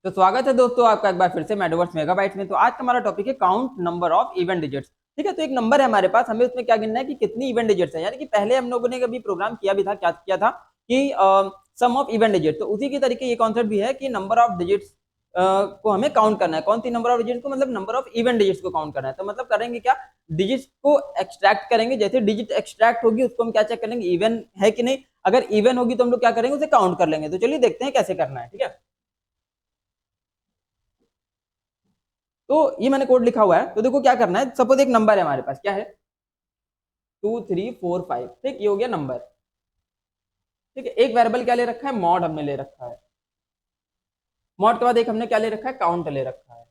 तो स्वागत है दोस्तों आपका एक बार फिर से मेटावर्स मेगाबाइट्स में। तो आज का हमारा टॉपिक है count number of event digits. ठीक है, तो एक नंबर है हमारे पास, हमें उसमें क्या गिनना है कि कितनी इवेंट डिजिट्स है। यानी कि पहले हम लोगों ने कभी प्रोग्राम किया भी था, क्या किया था कि सम ऑफ इवेंट डिजिट। तो उसी के तरीके ये कॉन्सेप्ट भी है कि नंबर ऑफ डिजिट्स को हमें काउंट करना है। कौन सी नंबर ऑफ डिजिट्स को? मतलब नंबर ऑफ इवेंट डिजिट्स को काउंट करना है। तो मतलब करेंगे क्या, डिजिट्स को एक्सट्रैक्ट करेंगे। जैसे डिजिट एक्सट्रैक्ट होगी उसको हम क्या चेक करेंगे, इवन है कि नहीं। अगर इवन होगी तो हम लोग क्या करेंगे, उसे काउंट कर लेंगे। तो चलिए देखते हैं कैसे करना है। ठीक है, तो ये मैंने कोड लिखा हुआ है। तो देखो क्या करना है, सपोज एक नंबर है हमारे पास, क्या है 2345। ठीक, ये हो गया नंबर। ठीक है, एक वेरिएबल क्या ले रखा है, मॉड हमने ले रखा है। मॉड के बाद एक हमने क्या ले रखा है, काउंट ले रखा है।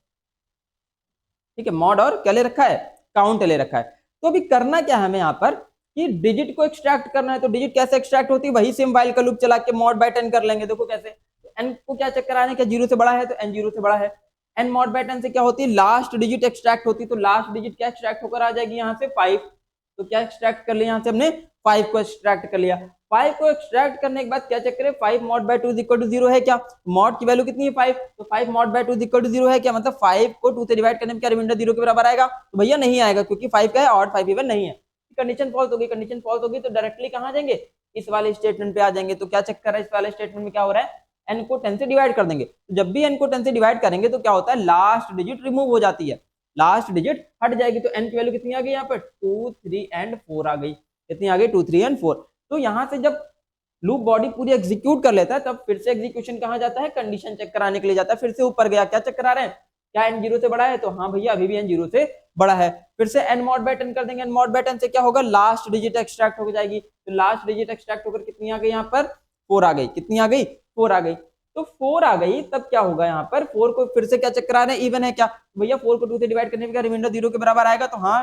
ठीक है, मॉड और क्या ले रखा है, काउंट ले रखा है। तो अभी करना क्या है हमें यहाँ पर कि डिजिट को एक्सट्रैक्ट करना है। तो डिजिट कैसे एक्सट्रैक्ट होती है, वही सेम वाइल का लूप चला के मॉड बाय 10 कर लेंगे। देखो कैसे, एन को क्या चेक कराना है, क्या जीरो से बड़ा है, तो एन जीरो से बड़ा है। एन मॉड बाय 10 से क्या होती है, लास्ट डिजिट एक्सट्रैक्ट होती है। तो लास्ट डिजिट क्या एक्सट्रैक्ट होकर आ जाएगी यहाँ से 5। तो क्या एक्सट्रैक्ट कर लिया यहाँ से हमने, 5 को एक्सट्रैक्ट कर लिया। 5 को एक्सट्रैक्ट करने के बाद क्या चेक करें, 5 mod by 2 is equal to 0 है क्या। मॉड की वैल्यू कितनी है 5, तो 5 mod by 2 is equal to 0 है क्या। मतलब 5 को 2 से डिवाइड करने में क्या रिमाइंडर 0 के बराबर आएगा, तो भैया नहीं आएगा, क्योंकि 5 का है और 5 इवन नहीं है। कंडीशन फॉल्स होगी, कंडीशन फॉल्स होगी तो डायरेक्टली कहां जाएंगे, इस वाले स्टेटमेंट पे आ जाएंगे। तो क्या चेक कर रहा है, इस वाले स्टेटमेंट में क्या हो रहा है, एन को 10 से डिवाइड कर देंगे। तो जब भी एन को 10 से डिवाइड करेंगे तो क्या होता है, लास्ट डिजिट रिमूव हो जाती है, लास्ट डिजिट हट जाएगी। तो एन की वैल्यू कितनी आ गई यहाँ पर, 2 3 एंड 4 आ गई। कितनी आ गई, 2 3 एंड 4। तो यहां से जब लूप बॉडी पूरी एग्जीक्यूट कर लेता है तब फिर से एग्जीक्यूशन कहां जाता है, कंडीशन चेक कराने के लिए जाता है। फिर से ऊपर गया, क्या चेक करा रहे हैं, क्या एन जीरो से बड़ा है, तो हाँ भैया अभी भी एन जीरो से बड़ा है। फिर से एन मॉड बाय 10 कर देंगे। एन मॉड बाय 10 से क्या होगा, लास्ट डिजिट एक्सट्रैक्ट हो जाएगी। तो लास्ट डिजिट एक्सट्रैक्ट होकर कितनी आ गई यहाँ पर, 4 आ गई। कितनी आ गई, 4 आ गई। तो 4 आ गई, तब क्या होगा यहाँ पर, 4 को फिर से क्या चेक करा रहे हैं, इवन है क्या। भैया 4 को 2 से डिवाइड करने में क्या रिमाइंडर 0 के बराबर आएगा, तो हाँ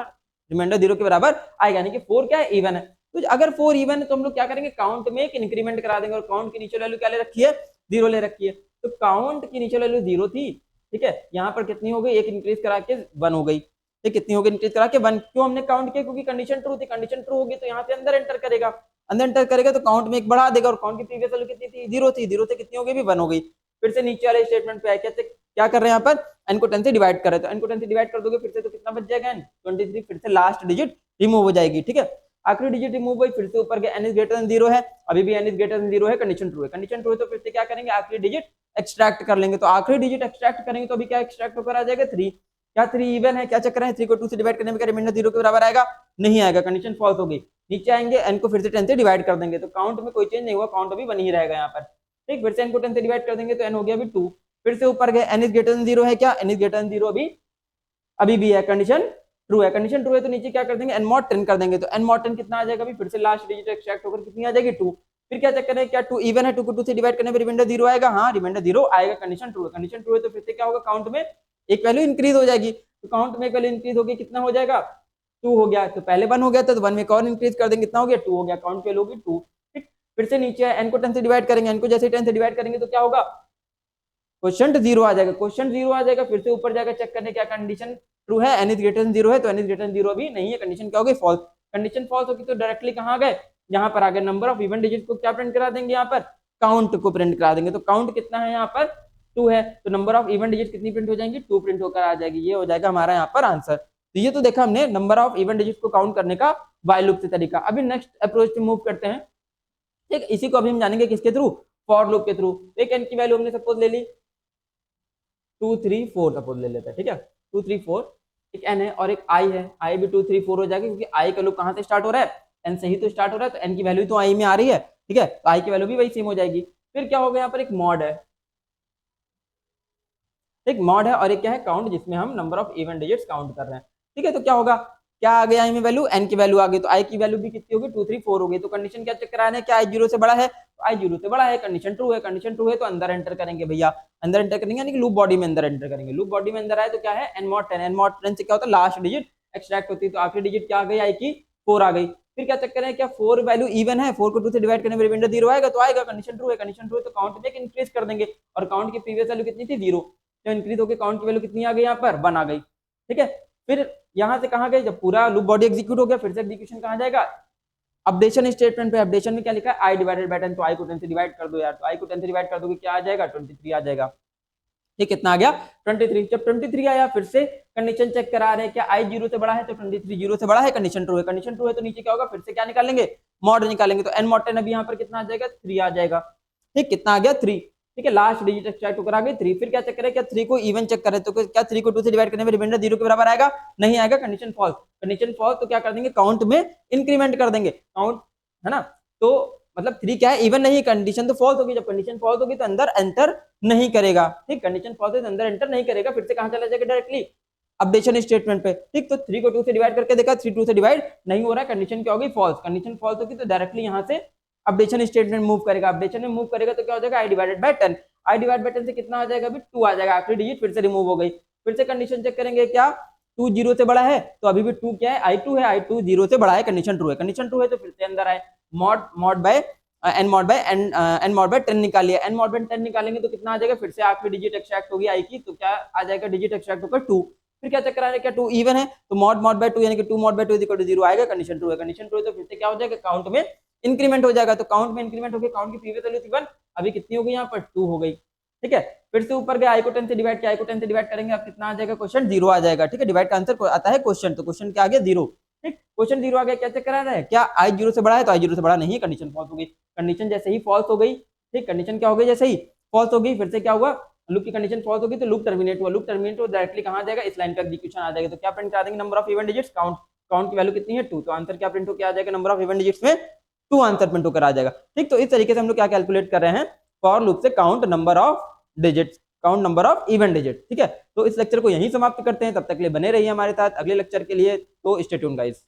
रिमाइंडर 0 के बराबर आएगा, यानी कि 4 क्या है, इवन है। तो अगर 4 इवन है तो हम लोग क्या करेंगे, काउंट में एक इंक्रीमेंट करा देंगे। और काउंट की नीचे वैल्यू क्या ले रखी है, 0 ले रखी है। तो काउंट की नीचे वैल्यू 0 थी, ठीक है, यहाँ पर कितनी हो गई, एक इंक्रीज करा के 1 हो गई। ठीक, कितनी हो गई, इंक्रीज करा के 1। क्यों हमने काउंट किया, क्योंकि कंडीशन ट्रू थी। कंडीशन ट्रू होगी तो यहाँ से अंदर एंटर करेगा, अंदर एंटर करेगा तो काउंट में एक बढ़ा देगा। और काउंट की प्रीवियस वैल्यू कितनी थी, 0 थी। 0 से कितनी हो गई, 1 हो गई। फिर से नीचे वाले स्टेटमेंट पे आए, क्या कर रहे हैं यहाँ पर, एन को 10 से डिवाइड कर रहे हैं। तो एन को 10 से डिवाइड कर दोगे फिर से, तो कितना बच जाएगा, एन 23। फिर से लास्ट डिजिट रिमूव हो जाएगी। ठीक है, आखिरी डिजिट रिमूव हुई, फिर से ऊपर गया, एन इज ग्रेटर देन 0 है, अभी भी एन इज ग्रेटर देन 0 है, कंडीशन ट्रू है। कंडीशन ट्रू है तो फिर से क्या करेंगे, आखिरी डिजिट एक्सट्रैक्ट कर लेंगे। तो आखिरी डिजिट एक्सट्रैक्ट करेंगे तो अभी क्या एक्सट्रैक्ट होकर आ जाएगा, 3। क्या 3 इवन है, क्या चक्कर है, 3 को 2 से डिवाइड करने में क्या रिमाइंडर 0 के बराबर आएगा, नहीं आएगा, कंडीशन फॉल्स हो गई। नीचे आएंगे, एन को फिर से 10 से डिवाइड कर देंगे। तो काउंट में कोई चेंज नहीं हुआ, काउंट अभी 1 ही रहेगा यहाँ पर। ठीक, फिर से एन को 10 से डिवाइड कर देंगे तो एन हो गया अभी 2। फिर से ऊपर गए, एन इज ग्रेटर देन 0 है क्या, एन इज ग्रेटर देन 0 अभी भी है, कंडीशन ट्रू है। कंडीशन ट्रू है तो नीचे क्या कर देंगे, एन मॉड 10 कर देंगे। तो एन मॉड 10 कितना आ जाएगा, अभी फिर से लास्ट डिजिट एक्सट्रैक्ट होकर कितनी आ जाएगी, 2। फिर क्या चेक करें, क्या 2 इवन है, 2 को 2 से डिवाइड करने पर रिमाइंडर 0 आएगा, हाँ रिमाइंडर 0 आएगा, कंडीशन ट्रू है। कंडीशन ट्रू है तो फिर से क्या होगा, काउंट में एक वैल्यू इंक्रीज हो जाएगी। तो काउंट में एक वैल्यू इंक्रीज होगी, कितना हो जाएगा, 2 हो गया। तो पहले 1 हो गया था, तो 1 में एक और इंक्रीज कर देंगे, कितना हो गया, 2 हो गया, काउंट की वैल्यू होगी 2। ठीक, फिर से नीचे एन को 10 से डिवाइड करेंगे। एन को जैसे 10 से डिवाइड करेंगे तो क्या होगा, क्वेश्चन 0 आ जाएगा, क्वेश्चन 0 आ जाएगा। फिर से ऊपर जाकर चेक करने, क्या कंडीशन ट्रू है, एन इज ग्रेटर देन 0 है, तो एन इज ग्रेटर देन 0 भी नहीं है, कंडीशन क्या होगी, फॉल्स। कंडीशन फॉल्स होगी तो डायरेक्टली कहां गए, यहाँ पर आ गए, नंबर ऑफ इवन डिजिट को क्या प्रिंट करा देंगे, यहाँ पर काउंट को प्रिंट करा देंगे। तो काउंट कितना है यहाँ पर, 2 है, तो नंबर ऑफ इवन डिजिट कितनी प्रिंट हो जाएंगी, 2 प्रिंट होकर आ जाएगी। ये हो जाएगा हमारा यहाँ पर आंसर। तो ये तो देखा हमने नंबर ऑफ इवन डिजिट को काउंट करने का व्हाइल लूप से तरीका। अभी नेक्स्ट अप्रोच पे मूव करते हैं। ठीक, इसी को अभी हम जानेंगे किसके थ्रू, फॉर लूप के थ्रू। एक एन की वैल्यू हमने सपोज ले ली 2 3 4, सपोज ले लेते हैं। ठीक है, 2 3 4, एक एन है और एक आई है। आई भी 2 3 4 हो जाएगी, क्योंकि आई का लूप कहां से स्टार्ट हो रहा है, एन से ही तो स्टार्ट हो रहा है। तो एन की वैल्यू तो आई में आ रही है, ठीक है, तो आई की वैल्यू भी वही सेम हो जाएगी। फिर क्या होगा, यहाँ पर एक मॉड है, एक मॉड है और एक क्या है, काउंट, जिसमें हम number of even digits count कर रहे हैं। ठीक है, तो क्या होगा, क्या आ गया आई में वैल्यू, एन की वैल्यू आ गई। तो आई की वैल्यू भी कितनी होगी, 2 3 4 हो गई। तो कंडीशन क्या चेक कराना है, क्या आई 0 से बड़ा है, तो आई 0 से बड़ा है, कंडीशन ट्रू है। कंडीशन ट्रू है तो अंदर एंटर करेंगे भैया, अंदर एंटर करेंगे, यानी कि लूप बॉडी में अंदर एंटर करेंगे। लूप बॉडी में अंदर आए तो क्या है, एन मॉड 10। एन मॉड 10 से क्या होता है, लास्ट डिजिट एक्सट्रैक्ट होती है। तो आखिरी डिजिट क्या आ गई, आई की 4 आ गई। फिर क्या चेक करें, क्या 4 वैल्यू इवन है, 4 को 2 से डिवाइड करने में रिमाइंडर 0 आएगा, तो आएगा, कंडीशन ट्रू है। कंडीशन ट्रू है तो काउंट में इंक्रीज कर देंगे। और काउंट की प्रीवियस वैल्यू कितनी थी, 0, तो इंक्रीज होकर काउंट की वैल्यू कितनी आ गई, यहाँ पर 1 आ गई। ठीक है, फिर यहाँ से कहाँ गए, जब पूरा लूप बॉडी एग्जीक्यूट हो गया, फिर से एग्जीक्यूशन कहाँ जाएगा, अपडेशन स्टेटमेंट पे। अपडेशन में क्या लिखा है, आई डिवाइडेड बाय 10, तो आई को 10 से डिवाइड कर दो यार। तो आई को 10 से डिवाइड कर दोगे क्या आ जाएगा, 23 आ जाएगा। ठीक, कितना आ गया 23। जब 23 आया फिर से कंडीशन चेक करा रहे हैं, क्या i 0 से बड़ा है, तो 23 0 से बड़ा है, कंडीशन ट्रू है, कंडीशन ट्रू है तो नीचे क्या होगा, फिर से क्या निकालेंगे, मॉड निकालेंगे, तो n mod 10 अभी यहाँ पर कितना आ जाएगा, 3 आ जाएगा। ठीक, कितना आ गया 3। ठीक है, लास्ट डिजिट एक्सट्रैक्ट होकर आ गई 3। फिर क्या चेक करें, क्या 3 को इवन चेक करें, तो क्या 3 को 2 से डिवाइड करने में रिमाइंडर 0 के बराबर आएगा, नहीं आएगा, कंडीशन फॉल्स। कंडीशन फॉल्स तो क्या कर देंगे, काउंट में इंक्रीमेंट कर देंगे, काउंट है ना, तो मतलब 3 क्या है, इवन नहीं, कंडीशन तो फॉल्स होगी, जब कंडीशन फॉल्स होगी तो अंदर एंटर नहीं करेगा। ठीक, कंडीशन फॉल्स है तो अंदर एंटर नहीं करेगा, फिर से कहां चला जाएगा, डायरेक्टली अपडेशन स्टेटमेंट पे। ठीक, तो 3 को 2 से डिवाइड करके देखा, 3 2 से डिवाइड नहीं हो रहा है, कंडीशन क्या होगी, फॉल्स। कंडीशन फॉल्स होगी तो डायरेक्टली यहां से अपडेशन स्टेटमेंट मूव करेगा, अपडेशन में मूव करेगा तो क्या हो जाएगा, i divided by 10। i divide by 10 से कितना आ जाएगा, अभी 2 आ जाएगा, आखिरी डिजिट फिर से रिमूव हो गई। फिर से कंडीशन चेक करेंगे, क्या 2 0 से बड़ा है, तो अभी भी 2 क्या है, i2 है, i2 0 से बड़ा है, कंडीशन ट्रू है, कंडीशन ट्रू है तो फिर से अंदर आए, mod by n mod by 10 निकालिए, n mod बाय 10 निकालेंगे तो कितना आ जाएगा, फिर से आखिरी डिजिट एक्सट्रैक्ट होगी i की, तो क्या आ जाएगा, डिजिट एक्सट्रैक्ट होकर 2। फिर क्या चेक करा रहे हैं, क्या 2 इवन है, तो मॉड बाय 2 यानी कि 2 mod बाय 2 इक्वल टू 0 आएगा, कंडीशन ट्रू है, कंडीशन ट्रू है तो फिर से क्या हो जाएगा, काउंट में इंक्रीमेंट हो जाएगा, तो काउंट में इंक्रीमेंट हो गया, काउंट की प्रीवियस वैल्यू थी 1, अभी कितनी हो गई, यहाँ पर 2 हो गई। ठीक है, फिर से ऊपर गया, i को 10 से डिवाइड किया, i को 10 से डिवाइड करेंगे, अब कितना आ जाएगा, क्वेश्चन 0 आ जाएगा। ठीक है, डिवाइड का आंसर आता है क्वेश्चन, तो क्वेश्चन क्या आ गया, 0। ठीक, क्वेश्चन 0 आ गया, क्या चेक करा रहा है, क्या i 0 से बड़ा है, तो i 0 से बड़ा नहीं है, कंडीशन फॉल्स हो गई। कंडीशन जैसे ही फॉल्स हो गई, ठीक, कंडीशन क्या हो गई, जैसे ही फॉल्स हो गई, फिर से क्या हुआ, लूप की कंडीशन फॉल्स होगी तो लूप टर्मिनेट हुआ, लूप टर्मिनेट हो डायरेक्टली कहां आ जाएगा, इस लाइन का एग्जीक्यूशन आ जाएगा, तो क्या प्रिंट करा देंगे, number of even digits, count की वैल्यू कितनी है 2, तो आंसर क्या प्रिंट होकर आ जाएगा, नंबर ऑफ इवन डिजिट्स में 2 आंसर प्रिंट होकर आ जाएगा। ठीक, तो इस तरीके से हम लोग क्या कैलकुलेट कर रहे हैं, फॉर लूप से count number of digits, count number of even digit. ठीक है, तो इस लेक्चर को यहीं समाप्त करते हैं, तब तक के लिए बने रहिए हमारे साथ, अगले लेक्चर के लिए तो स्टे ट्यून्ड गाइस।